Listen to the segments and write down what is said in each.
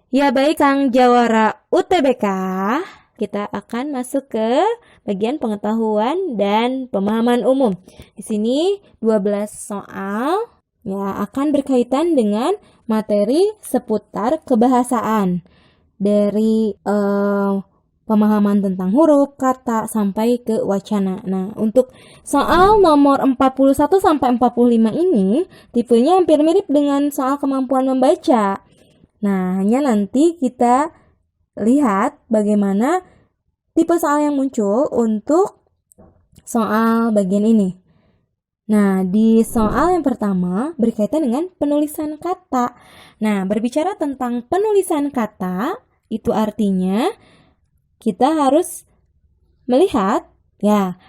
Ya baik Kang Jawara UTBK, kita akan masuk ke bagian pengetahuan dan pemahaman umum. Di sini 12 soal ya akan berkaitan dengan materi seputar kebahasaan dari pemahaman tentang huruf, kata, sampai ke wacana. Nah, untuk soal nomor 41 sampai 45 ini, tipenya hampir mirip dengan soal kemampuan membaca. Nah, hanya nanti kita lihat bagaimana tipe soal yang muncul untuk soal bagian ini. Nah, di soal yang pertama berkaitan dengan penulisan kata. Nah, berbicara tentang penulisan kata, itu artinya kita harus melihat ya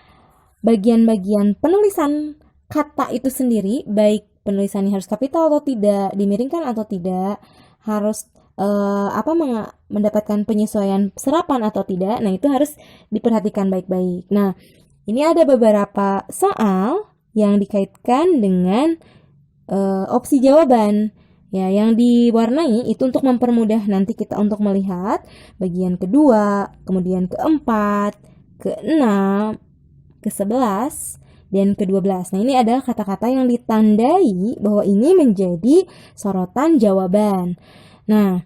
bagian-bagian penulisan kata itu sendiri, baik penulisannya harus kapital atau tidak, dimiringkan atau tidak, harus mendapatkan penyesuaian serapan atau tidak. Nah, itu harus diperhatikan baik-baik. Nah, ini ada beberapa soal yang dikaitkan dengan opsi jawaban. Ya, yang diwarnai itu untuk mempermudah nanti kita untuk melihat bagian kedua, kemudian keempat, keenam, ke-11, dan ke-12. Nah, ini adalah kata-kata yang ditandai bahwa ini menjadi sorotan jawaban. Nah,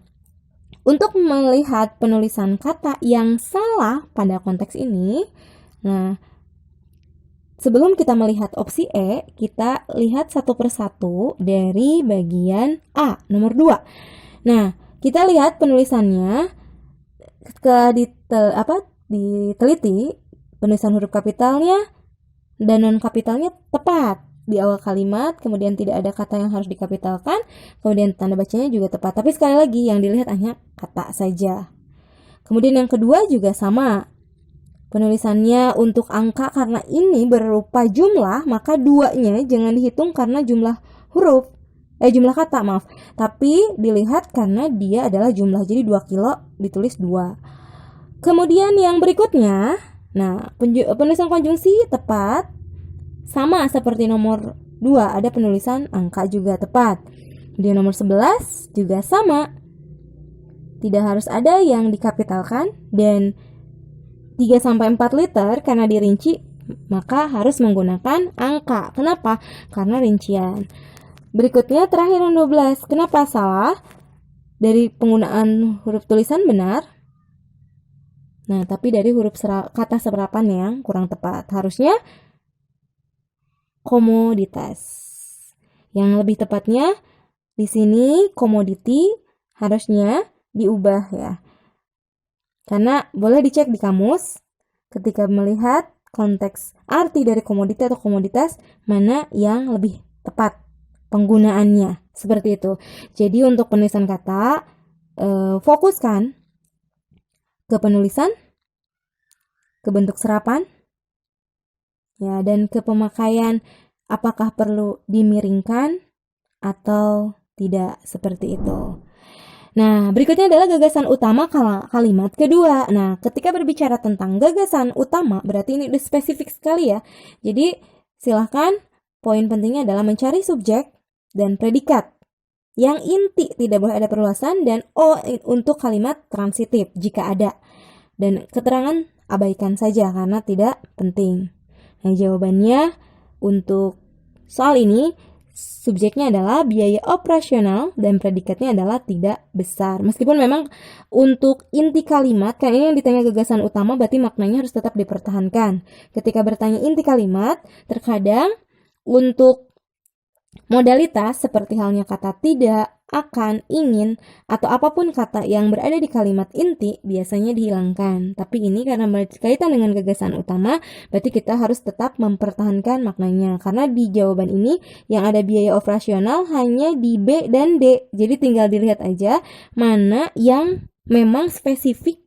untuk melihat penulisan kata yang salah pada konteks ini, nah, sebelum kita melihat opsi E, kita lihat satu persatu dari bagian A, nomor 2. Nah, kita lihat penulisannya diteliti, penulisan huruf kapitalnya dan non-kapitalnya tepat di awal kalimat, kemudian tidak ada kata yang harus dikapitalkan, kemudian tanda bacanya juga tepat. Tapi sekali lagi, yang dilihat hanya kata saja. Kemudian yang kedua juga sama. Penulisannya untuk angka karena ini berupa jumlah, maka 2-nya jangan dihitung karena jumlah huruf. Jumlah kata, maaf. Tapi dilihat karena dia adalah jumlah. Jadi 2 kilo ditulis 2. Kemudian yang berikutnya, nah, penulisan konjungsi tepat. Sama seperti nomor 2, ada penulisan angka juga tepat. Di nomor 11 juga sama. Tidak harus ada yang dikapitalkan, dan 3-4 liter karena dirinci maka harus menggunakan angka. Kenapa? Karena rincian. Berikutnya terakhir yang 12. Kenapa salah? Dari penggunaan huruf tulisan benar. Nah, tapi dari huruf kata serapan yang kurang tepat. Harusnya komoditas. Yang lebih tepatnya di sini komoditi harusnya diubah ya. Karena boleh dicek di kamus ketika melihat konteks arti dari komoditi atau komoditas mana yang lebih tepat penggunaannya, seperti itu. Jadi untuk penulisan kata fokuskan ke penulisan, ke bentuk serapan, ya, dan ke pemakaian apakah perlu dimiringkan atau tidak, seperti itu. Nah, berikutnya adalah gagasan utama kalimat kedua. Nah, ketika berbicara tentang gagasan utama, berarti ini udah spesifik sekali ya. Jadi, silahkan poin pentingnya adalah mencari subjek dan predikat. Yang inti tidak boleh ada perluasan, dan O untuk kalimat transitif jika ada. Dan keterangan abaikan saja karena tidak penting. Nah, jawabannya untuk soal ini, subjeknya adalah biaya operasional dan predikatnya adalah tidak besar. Meskipun memang untuk inti kalimat, kan ini yang ditanya gagasan utama, berarti maknanya harus tetap dipertahankan. Ketika bertanya inti kalimat, terkadang untuk modalitas seperti halnya kata tidak, akan, ingin, atau apapun kata yang berada di kalimat inti biasanya dihilangkan. Tapi ini karena berkaitan dengan gagasan utama, berarti kita harus tetap mempertahankan maknanya. Karena di jawaban ini yang ada biaya operasional hanya di B dan D. Jadi tinggal dilihat aja mana yang memang spesifik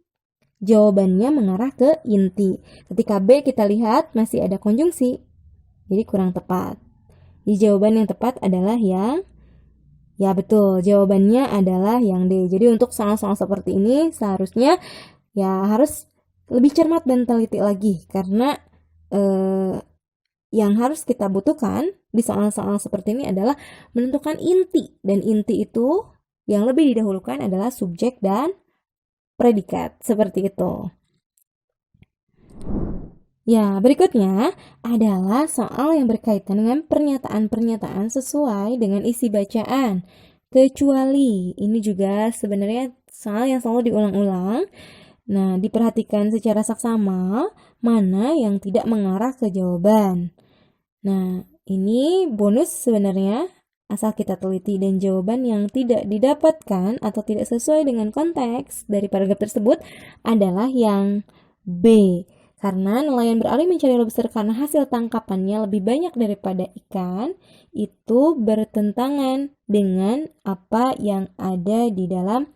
jawabannya mengarah ke inti. Ketika B kita lihat masih ada konjungsi, jadi kurang tepat. Di jawaban yang tepat adalah yang ya betul, jawabannya adalah yang D. Jadi untuk soal-soal seperti ini seharusnya ya harus lebih cermat dan teliti lagi, karena yang harus kita butuhkan di soal-soal seperti ini adalah menentukan inti. Dan inti itu yang lebih didahulukan adalah subjek dan predikat. Seperti itu. Ya, berikutnya adalah soal yang berkaitan dengan pernyataan-pernyataan sesuai dengan isi bacaan. Kecuali, ini juga sebenarnya soal yang selalu diulang-ulang. Nah, diperhatikan secara saksama mana yang tidak mengarah ke jawaban. Nah, ini bonus sebenarnya asal kita teliti dan jawaban yang tidak didapatkan atau tidak sesuai dengan konteks dari paragraf tersebut adalah yang B. Karena nelayan beralih mencari lobster karena hasil tangkapannya lebih banyak daripada ikan, itu bertentangan dengan apa yang ada di dalam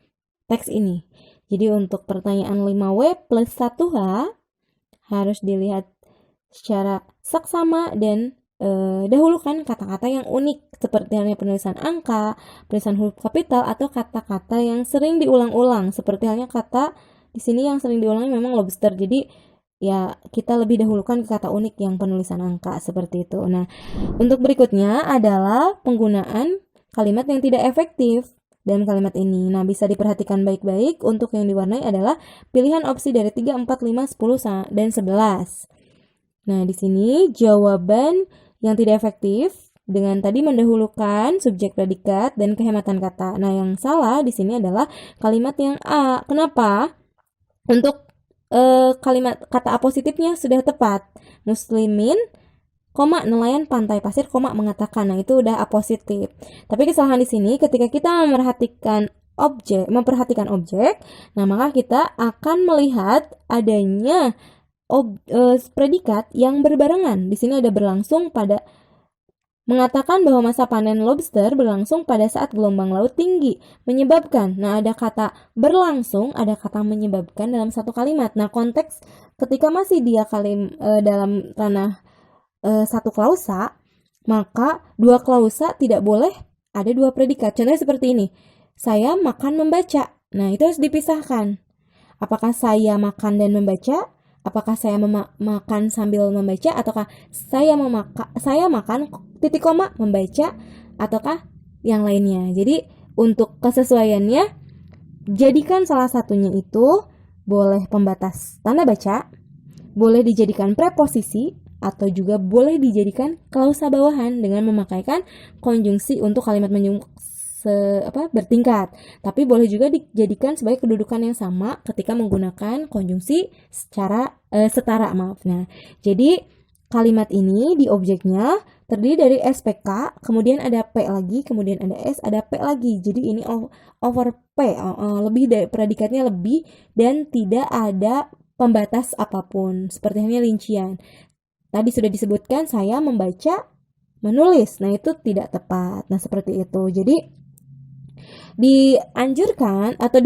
teks ini. Jadi untuk pertanyaan 5W plus 1H harus dilihat secara saksama dan dahulukan kata-kata yang unik seperti halnya penulisan angka, penulisan huruf kapital atau kata-kata yang sering diulang-ulang seperti halnya kata di sini yang sering diulangi memang lobster. Jadi ya kita lebih dahulukan ke kata unik yang penulisan angka seperti itu. Nah, untuk berikutnya adalah penggunaan kalimat yang tidak efektif dalam kalimat ini. Nah, bisa diperhatikan baik-baik. Untuk yang diwarnai adalah pilihan opsi dari 3, 4, 5, 10, dan 11. Nah, di sini jawaban yang tidak efektif dengan tadi mendahulukan subjek predikat dan kehematan kata. Nah, yang salah di sini adalah kalimat yang A. Kenapa? Untuk kalimat kata A positifnya sudah tepat. Muslimin, koma, nelayan pantai pasir, koma, mengatakan. Nah, itu udah A positif. Tapi kesalahan di sini ketika kita memperhatikan objek, nah maka kita akan melihat adanya predikat yang berbarengan. Di sini ada berlangsung pada, mengatakan bahwa masa panen lobster berlangsung pada saat gelombang laut tinggi, menyebabkan. Nah, ada kata berlangsung, ada kata menyebabkan dalam satu kalimat. Nah, konteks ketika masih dia dalam ranah satu klausa, maka dua klausa tidak boleh ada dua predikat. Contohnya seperti ini. Saya makan membaca. Nah, itu harus dipisahkan. Apakah saya makan dan membaca? Apakah saya makan sambil membaca, ataukah saya makan titik koma membaca, ataukah yang lainnya. Jadi untuk kesesuaiannya, jadikan salah satunya itu boleh pembatas tanda baca, boleh dijadikan preposisi, atau juga boleh dijadikan klausa bawahan dengan memakaikan konjungsi untuk kalimat bertingkat. Tapi boleh juga dijadikan sebagai kedudukan yang sama ketika menggunakan konjungsi secara setara, maaf. Nah, jadi kalimat ini di objeknya terdiri dari SPK, kemudian ada P lagi, kemudian ada S, ada P lagi. Jadi ini over P, lebih dari predikatnya lebih dan tidak ada pembatas apapun. Seperti halnya rincian. Tadi sudah disebutkan saya membaca, menulis. Nah, itu tidak tepat. Nah, seperti itu. Jadi dianjurkan atau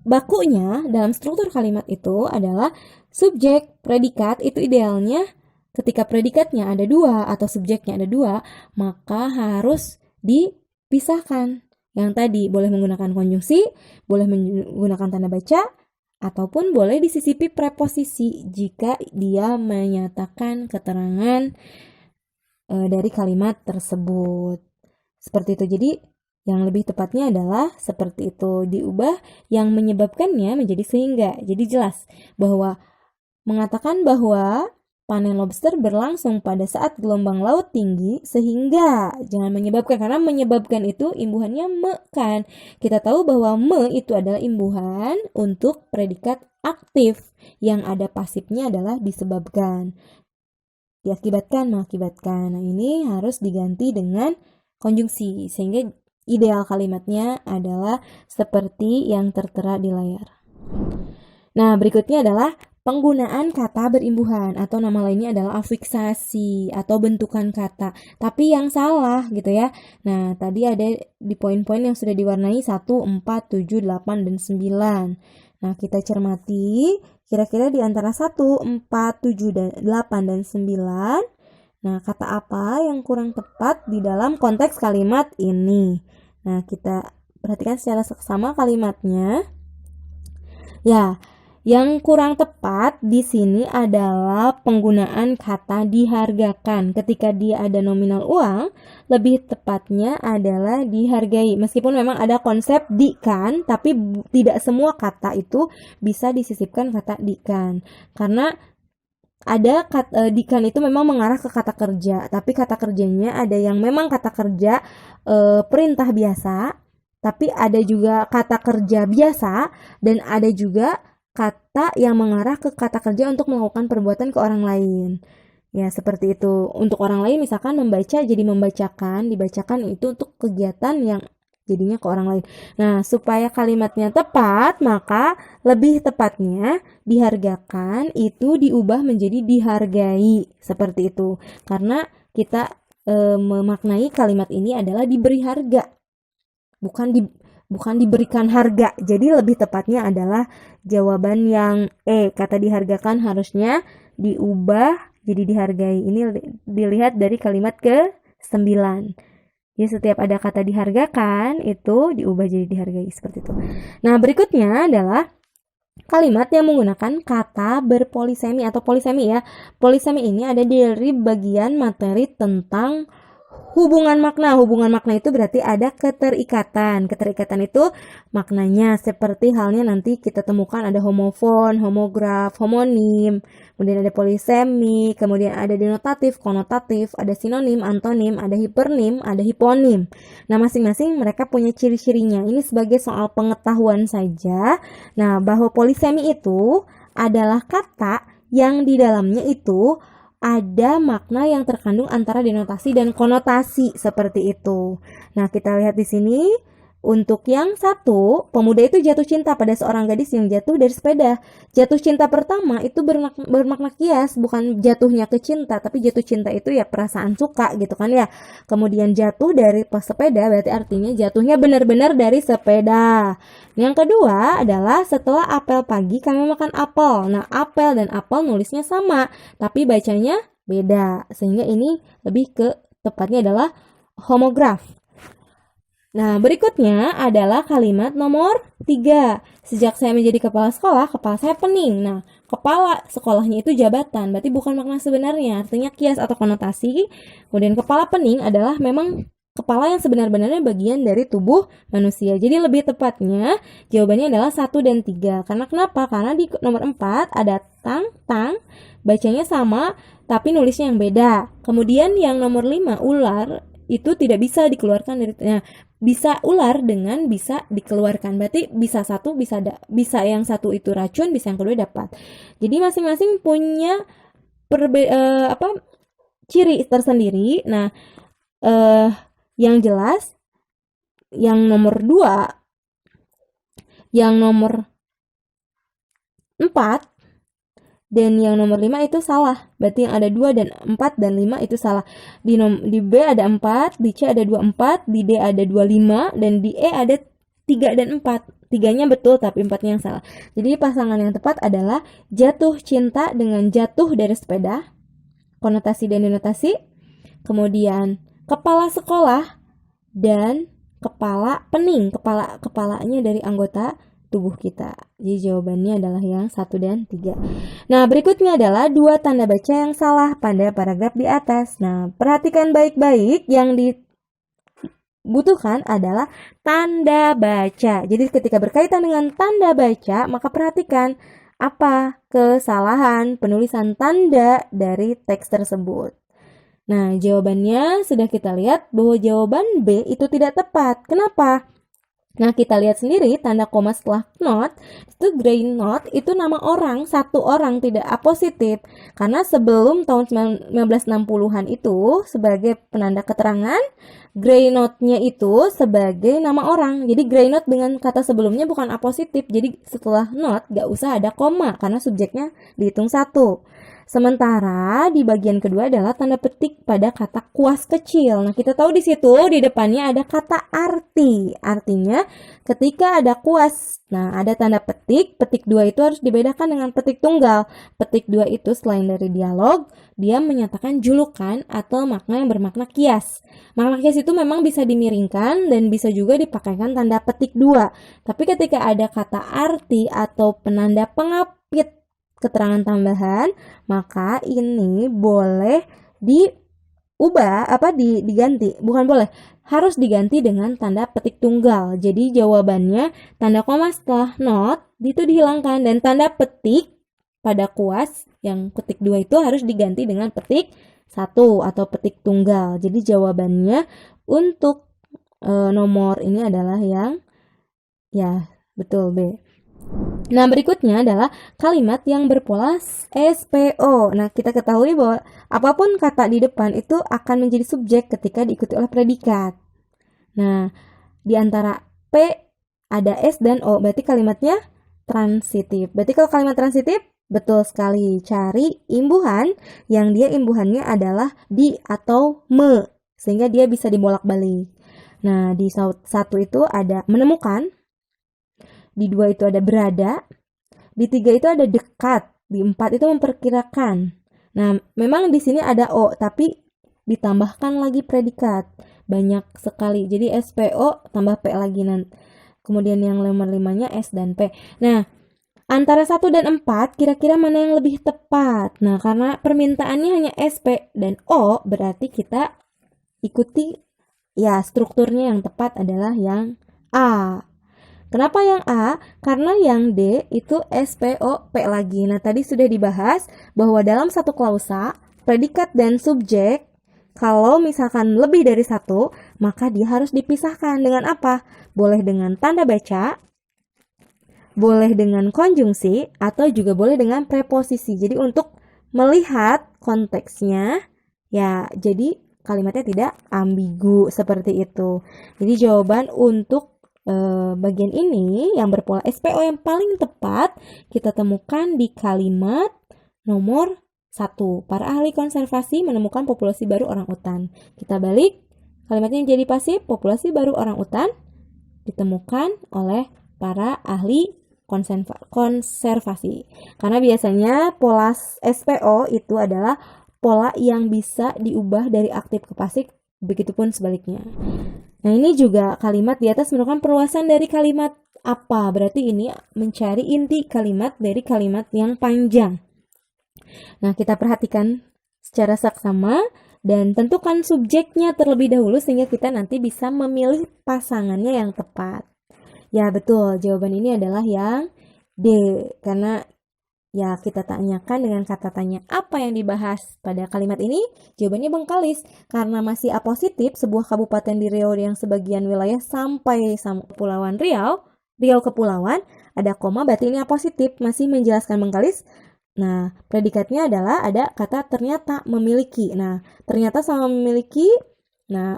bakunya dalam struktur kalimat itu adalah subjek, predikat. Itu idealnya ketika predikatnya ada dua atau subjeknya ada dua, maka harus dipisahkan. Yang tadi boleh menggunakan konjungsi, boleh menggunakan tanda baca, ataupun boleh disisipi preposisi jika dia menyatakan keterangan dari kalimat tersebut. Seperti itu. Jadi yang lebih tepatnya adalah seperti itu, diubah yang menyebabkannya menjadi sehingga. Jadi jelas bahwa mengatakan bahwa panen lobster berlangsung pada saat gelombang laut tinggi sehingga, jangan menyebabkan, karena menyebabkan itu imbuhannya me kan. Kita tahu bahwa me itu adalah imbuhan untuk predikat aktif yang ada pasifnya adalah disebabkan, diakibatkan, mengakibatkan. Nah, ini harus diganti dengan konjungsi sehingga ideal kalimatnya adalah seperti yang tertera di layar. Nah, berikutnya adalah penggunaan kata berimbuhan atau nama lainnya adalah afiksasi atau bentukan kata. Tapi yang salah gitu ya. Nah, tadi ada di poin-poin yang sudah diwarnai 1, 4, 7, 8, dan 9. Nah, kita cermati kira-kira di antara 1, 4, 7, 8, dan 9. Nah, kata apa yang kurang tepat di dalam konteks kalimat ini? Nah, kita perhatikan secara seksama kalimatnya. Ya, Yang kurang tepat di sini adalah penggunaan kata dihargakan. Ketika dia ada nominal uang, lebih tepatnya adalah dihargai. Meskipun memang ada konsep dikan, tapi tidak semua kata itu bisa disisipkan kata dikan. Karena ada dikan itu memang mengarah ke kata kerja, tapi kata kerjanya ada yang memang kata kerja perintah biasa, tapi ada juga kata kerja biasa, dan ada juga kata yang mengarah ke kata kerja untuk melakukan perbuatan ke orang lain. Ya, seperti itu. Untuk orang lain misalkan membaca jadi membacakan, dibacakan itu untuk kegiatan yang jadinya ke orang lain. Nah, supaya kalimatnya tepat, maka lebih tepatnya dihargakan itu diubah menjadi dihargai. Seperti itu. Karena kita memaknai kalimat ini adalah diberi harga. Bukan diberikan harga. Jadi lebih tepatnya adalah jawaban yang kata dihargakan harusnya diubah jadi dihargai. Ini dilihat dari kalimat ke-9. Jadi setiap ada kata dihargakan itu diubah jadi dihargai, seperti itu. Nah, berikutnya adalah kalimat yang menggunakan kata berpolisemi atau polisemi ya. Polisemi ini ada dari bagian materi tentang hubungan makna. Hubungan makna itu berarti ada keterikatan. Keterikatan itu maknanya seperti halnya nanti kita temukan ada homofon, homograf, homonim, kemudian ada polisemi, kemudian ada denotatif, konotatif, ada sinonim, antonim, ada hipernim, ada hiponim. Nah, masing-masing mereka punya ciri-cirinya. Ini sebagai soal pengetahuan saja. Nah, bahwa polisemi itu adalah kata yang di dalamnya itu ada makna yang terkandung antara denotasi dan konotasi, seperti itu. Nah, kita lihat di sini. Untuk yang satu, pemuda itu jatuh cinta pada seorang gadis yang jatuh dari sepeda. Jatuh cinta pertama itu bermakna kias, bukan jatuhnya ke cinta, tapi jatuh cinta itu ya perasaan suka gitu kan ya. Kemudian jatuh dari sepeda berarti artinya jatuhnya benar-benar dari sepeda. Yang kedua adalah setelah apel pagi kami makan apel. Nah, apel dan apel nulisnya sama, tapi bacanya beda. Sehingga ini lebih ke tepatnya adalah homograf. Nah, berikutnya adalah kalimat nomor 3. Sejak saya menjadi kepala saya pening. Nah, kepala sekolahnya itu jabatan, berarti bukan makna sebenarnya, artinya kias atau konotasi. Kemudian kepala pening adalah memang kepala yang sebenar-benarnya bagian dari tubuh manusia. Jadi lebih tepatnya jawabannya adalah 1 dan 3. Karena kenapa? Karena di nomor 4 ada tang, bacanya sama, tapi nulisnya yang beda. Kemudian yang nomor 5, ular, itu tidak bisa dikeluarkan dari bisa ular dengan bisa dikeluarkan. Berarti bisa satu, bisa yang satu itu racun, bisa yang kedua dapat. Jadi masing-masing punya ciri tersendiri. Nah, yang jelas yang nomor 2, yang nomor 4 dan yang nomor 5 itu salah. Berarti yang ada 2 dan 4 dan 5 itu salah. Di B ada 4, di C ada 24, di D ada 25, dan di E ada 3 dan 4. 3-nya betul tapi 4-nya yang salah. Jadi pasangan yang tepat adalah jatuh cinta dengan jatuh dari sepeda. Konotasi dan denotasi. Kemudian kepala sekolah dan kepala pening. Kepalanya dari anggota tubuh kita. Jadi jawabannya adalah yang 1 dan 3. Nah, berikutnya adalah 2 tanda baca yang salah pada paragraf di atas. Nah, perhatikan baik-baik, yang dibutuhkan adalah tanda baca. Jadi ketika berkaitan dengan tanda baca, maka perhatikan apa kesalahan penulisan tanda dari teks tersebut. Nah, jawabannya sudah kita lihat bahwa jawaban B itu tidak tepat. Kenapa? Nah, kita lihat sendiri tanda koma setelah not, itu gray not, itu nama orang, satu orang, tidak apositif. Karena sebelum tahun 1960-an itu sebagai penanda keterangan, gray not-nya itu sebagai nama orang. Jadi gray not dengan kata sebelumnya bukan apositif. Jadi setelah not gak usah ada koma karena subjeknya dihitung 1. Sementara di bagian kedua adalah tanda petik pada kata kuas kecil. Nah, kita tahu di situ di depannya ada kata arti. Artinya ketika ada kuas, nah ada tanda petik 2 itu harus dibedakan dengan petik tunggal. Petik 2 itu selain dari dialog, dia menyatakan julukan atau makna yang bermakna kias. Makna kias itu memang bisa dimiringkan dan bisa juga dipakaikan tanda petik 2. Tapi ketika ada kata arti atau penanda repeat keterangan tambahan, maka ini boleh diubah, diganti, bukan boleh, harus diganti dengan tanda petik tunggal. Jadi jawabannya tanda koma setelah not itu dihilangkan, dan tanda petik pada kuas yang petik 2 itu harus diganti dengan petik 1 atau petik tunggal. Jadi jawabannya untuk nomor ini adalah yang ya betul B. Nah, berikutnya adalah kalimat yang berpola SPO. Nah, kita ketahui bahwa apapun kata di depan itu akan menjadi subjek ketika diikuti oleh predikat. Nah, di antara P ada S dan O, berarti kalimatnya transitif. Berarti kalau kalimat transitif, betul sekali. Cari imbuhan yang dia imbuhannya adalah di atau me, sehingga dia bisa dibolak-balik. Nah, di satu itu ada menemukan, di 2 itu ada berada, di 3 itu ada dekat, di 4 itu memperkirakan. Nah, memang di sini ada O, tapi ditambahkan lagi predikat. Banyak sekali. Jadi SPO tambah P lagi. Kemudian yang nomor 5-nya S dan P. Nah, antara 1 dan 4, kira-kira mana yang lebih tepat? Nah, karena permintaannya hanya SP dan O, berarti kita ikuti ya strukturnya yang tepat adalah yang A. Kenapa yang A? Karena yang D itu SPOP lagi. Nah, tadi sudah dibahas bahwa dalam satu klausa, predikat dan subjek, kalau misalkan lebih dari satu, maka dia harus dipisahkan dengan apa? Boleh dengan tanda baca, boleh dengan konjungsi, atau juga boleh dengan preposisi. Jadi untuk melihat konteksnya, ya jadi kalimatnya tidak ambigu seperti itu. Jadi jawaban untuk bagian ini yang berpola SPO yang paling tepat kita temukan di kalimat nomor 1. Para ahli konservasi menemukan populasi baru orangutan. Kita balik, kalimatnya jadi pasif, populasi baru orangutan ditemukan oleh para ahli konservasi. Karena biasanya pola SPO itu adalah pola yang bisa diubah dari aktif ke pasif, begitupun sebaliknya. Nah, ini juga kalimat di atas merupakan perluasan dari kalimat apa? Berarti ini mencari inti kalimat dari kalimat yang panjang. Nah, kita perhatikan secara saksama dan tentukan subjeknya terlebih dahulu sehingga kita nanti bisa memilih pasangannya yang tepat. Ya, betul. Jawaban ini adalah yang D. Karena ya kita tanyakan dengan kata tanya apa yang dibahas pada kalimat ini, jawabannya Bengkalis. Karena masih apositif, sebuah kabupaten di Riau yang sebagian wilayah sampai Kepulauan Riau, Riau Kepulauan, ada koma, berarti ini apositif, masih menjelaskan Bengkalis. Nah, predikatnya adalah ada kata ternyata memiliki. Nah, ternyata sama memiliki, nah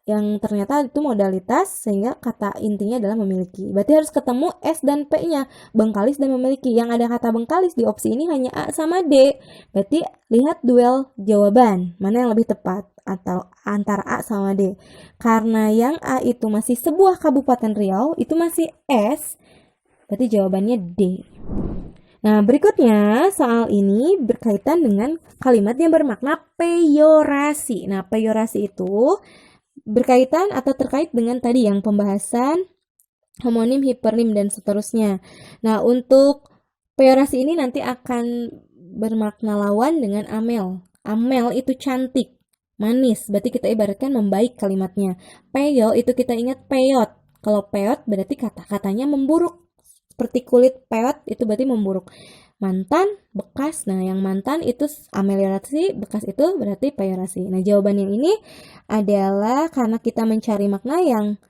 yang ternyata itu modalitas sehingga kata intinya adalah memiliki. Berarti harus ketemu S dan P-nya, Bengkalis dan memiliki. Yang ada kata Bengkalis di opsi ini hanya A sama D. Berarti lihat duel jawaban, mana yang lebih tepat atau antara A sama D. Karena yang A itu masih sebuah kabupaten Riau, itu masih S. Berarti jawabannya D. Nah, berikutnya soal ini berkaitan dengan kalimat yang bermakna peyorasi. Nah, peyorasi itu berkaitan atau terkait dengan tadi yang pembahasan homonim, hipernim, dan seterusnya. Nah, untuk peyorasi ini nanti akan bermakna lawan dengan amel. Amel itu cantik, manis. Berarti kita ibaratkan membaik kalimatnya. Peyo itu kita ingat peyot. Kalau peyot berarti kata-katanya memburuk. Seperti kulit peyot itu berarti memburuk. Mantan, bekas. Nah, yang mantan itu ameliorasi, bekas itu berarti peyorasi. Nah, jawaban yang ini adalah karena kita mencari makna yang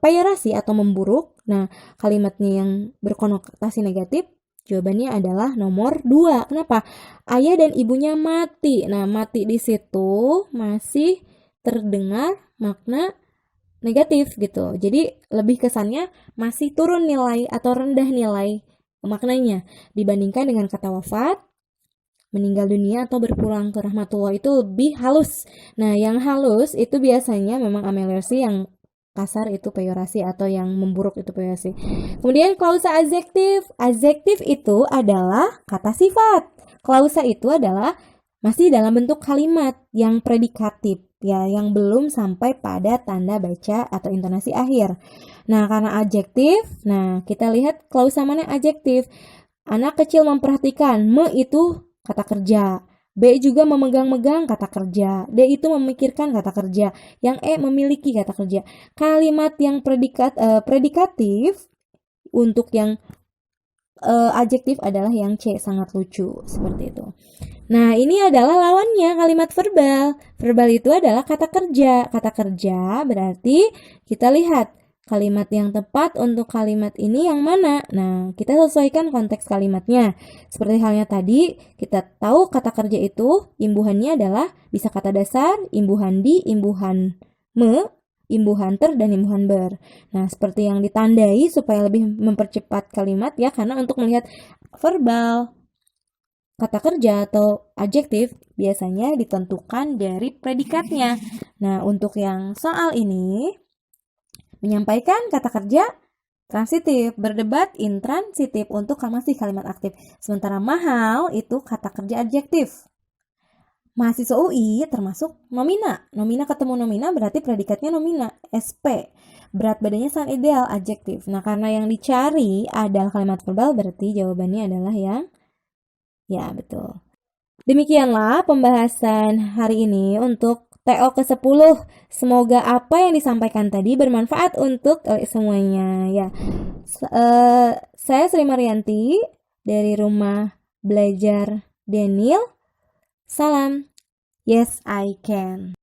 peyorasi atau memburuk. Nah, kalimatnya yang berkonotasi negatif, jawabannya adalah nomor 2. Kenapa? Ayah dan ibunya mati. Nah, mati di situ masih terdengar makna negatif gitu. Jadi, lebih kesannya masih turun nilai atau rendah nilai maknanya dibandingkan dengan kata wafat, meninggal dunia, atau berpulang ke rahmatullah itu lebih halus. Nah, yang halus itu biasanya memang ameliorasi, yang kasar itu peyorasi, atau yang memburuk itu peyorasi. Kemudian klausa adjektif. Adjektif itu adalah kata sifat. Klausa itu adalah masih dalam bentuk kalimat yang predikatif, ya, yang belum sampai pada tanda baca atau intonasi akhir. Nah, karena adjektif, nah kita lihat klausa mana yang adjektif. Anak kecil memperhatikan. Me itu kata kerja. B juga memegang-megang kata kerja. D itu memikirkan kata kerja. Yang E memiliki kata kerja. Kalimat yang predikatif untuk yang adjektif adalah yang C, sangat lucu. Seperti itu. Nah, ini adalah lawannya kalimat verbal. Verbal itu adalah kata kerja. Kata kerja berarti kita lihat kalimat yang tepat untuk kalimat ini yang mana. Nah, kita sesuaikan konteks kalimatnya. Seperti halnya tadi, kita tahu kata kerja itu imbuhannya adalah bisa kata dasar, imbuhan di, imbuhan me, imbuhan ter, dan imbuhan ber. Nah, seperti yang ditandai supaya lebih mempercepat kalimat ya, karena untuk melihat verbal, kata kerja atau adjektif biasanya ditentukan dari predikatnya. Nah, untuk yang soal ini, menyampaikan kata kerja transitif, berdebat intransitif untuk masih kalimat aktif. Sementara mahal itu kata kerja adjektif. Mahasiswa UI termasuk nomina. Nomina ketemu nomina berarti predikatnya nomina. SP. Berat badannya sangat ideal, adjektif. Nah, karena yang dicari adalah kalimat verbal, berarti jawabannya adalah yang ya, betul. Demikianlah pembahasan hari ini untuk TO ke-10. Semoga apa yang disampaikan tadi bermanfaat untuk semuanya. Ya, saya Sri Marianti dari Rumah Belajar Daniel. Salam. Yes, I can.